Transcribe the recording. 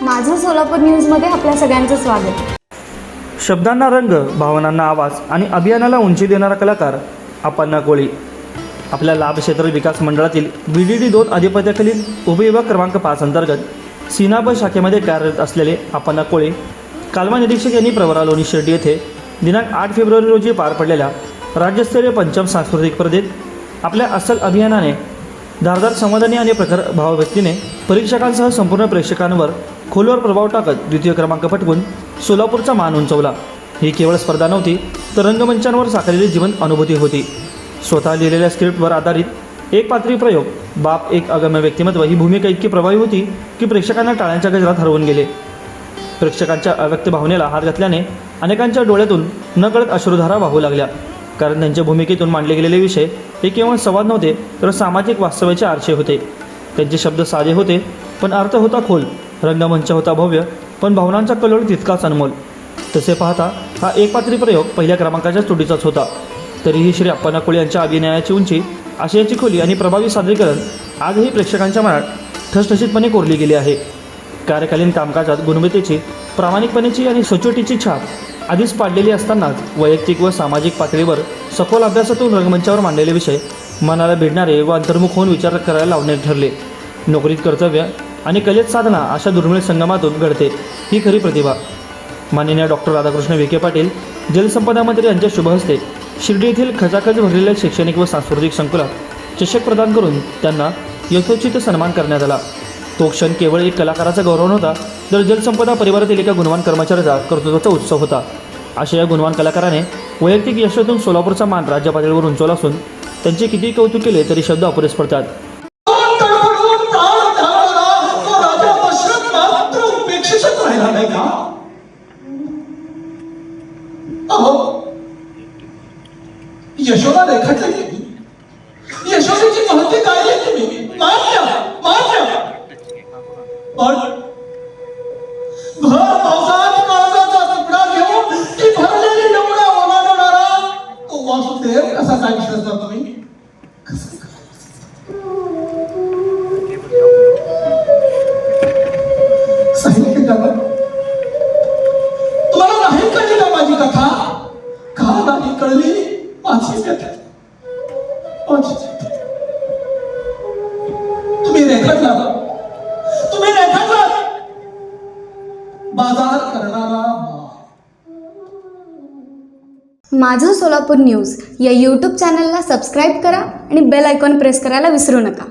माझं सोलापूर न्यूजमध्ये आपल्या सगळ्यांचं स्वागत. शब्दांना रंग, भावनांना आवाज आणि अभियानाला उंची देणारा कलाकार अप्पांना कोळी. आपल्या लाभ क्षेत्र विकास मंडळातील BDD 2 अधिपत्याखालील उपविभाग क्रमांक 5 अंतर्गत सीनाब शाखेमध्ये कार्यरत असलेले अप्पांना कोळी कालवा निरीक्षक यांनी प्रवरा लोणी शिर्डी येथे दिनांक 8 फेब्रुवारी रोजी पार पडलेल्या राज्यस्तरीय पंचम सांस्कृतिक स्पर्धेत आपल्या अस्सल अभियानाने धारदार संवादनी आणि प्रखर भावव्यक्तीने परीक्षकांसह संपूर्ण प्रेक्षकांवर खोलवर प्रभाव टाकत द्वितीय क्रमांक पटकून सोलापूरचा मान उंचवला. ही केवळ स्पर्धा नव्हती तर रंगमंचांवर साकारलेली जीवंत अनुभूती होती. स्वतः लिहिलेल्या स्क्रिप्टवर आधारित एक पात्री प्रयोग, बाप एक अगम्य व्यक्तिमत्व ही भूमिका इतकी प्रभावी होती की प्रेक्षकांना टाळ्यांच्या गजरात हरवून गेले. प्रेक्षकांच्या अव्यक्त भावनेला हात घातल्याने अनेकांच्या डोळ्यातून नकळत अश्रुधारा वाहू लागल्या. कारण त्यांच्या भूमिकेतून मांडले गेलेले विषय हे केवळ संवाद नव्हते तर सामाजिक वास्तव्याचे आरसे होते. त्यांचे शब्द साधे होते पण अर्थ होता खोल, रंगमंच होता भव्य पण भावनांचा कल्लोळ तितकाच अनमोल. तसे पाहता हा एकपात्री प्रयोग पहिल्या क्रमांकाच्या तुटीचाच होता. तरीही श्री अप्पांना कोळी यांच्या अभिनयाची उंची, आशयाची खोली आणि प्रभावी सादरीकरण आजही प्रेक्षकांच्या मनात ठसठशीतपणे कोरली गेली आहे. कार्यकालीन कामकाजात गुणवत्तेची, प्रामाणिकपणेची आणि सचोटीची छाप आधीच पाडलेली असतानाच वैयक्तिक व सामाजिक पातळीवर सखोल अभ्यासातून रंगमंचावर मांडलेले विषय मनाला भिडणारे व अंतर्मुख होऊन विचार करायला लावणारे ठरले. नोकरीत कर्तव्य आणि कलेत साधना अशा दुर्मिळ संगमातून घडते ही खरी प्रतिभा. माननीय डॉक्टर राधाकृष्ण विखे पाटील जलसंपदा मंत्री यांच्या शुभहस्ते शिर्डी येथील खचाखच भरलेल्या शैक्षणिक व सांस्कृतिक संकुलात चषक प्रदान करून त्यांना यथोचित सन्मान करण्यात आला. तो क्षण केवळ एक कलाकाराचा गौरव नव्हता तर जलसंपदा परिवारातील एका गुणवान कर्मचाऱ्याचा कर्तृत्वाचा उत्सव होता. अशा या गुणवान कलाकाराने वैयक्तिक यशातून सोलापूरचा मान राज्य पातळीवर उंचवला असून त्यांचे किती कौतुक केले तरी शब्द अपुरेच पडतात. यशोदा रेखाटली गेली. यशोदेची महती काय आहे तुम्ही मान्य पण भर पावसात काळजाचा तुकडा घेऊन ती भरलेली डोंगरा ओलांडणारा तो वासुदेव कसा काय विसरता तुम्ही? तुम्हाला नाही कळली का माझी कथा? का नाही कळली माझी कथा? तुम्ही रेखाटला बाजार करणारा. माझं सोलापूर न्यूज या यूट्यूब चॅनलला सबस्क्राईब करा आणि बेल आयकॉन प्रेस करायला विसरू नका.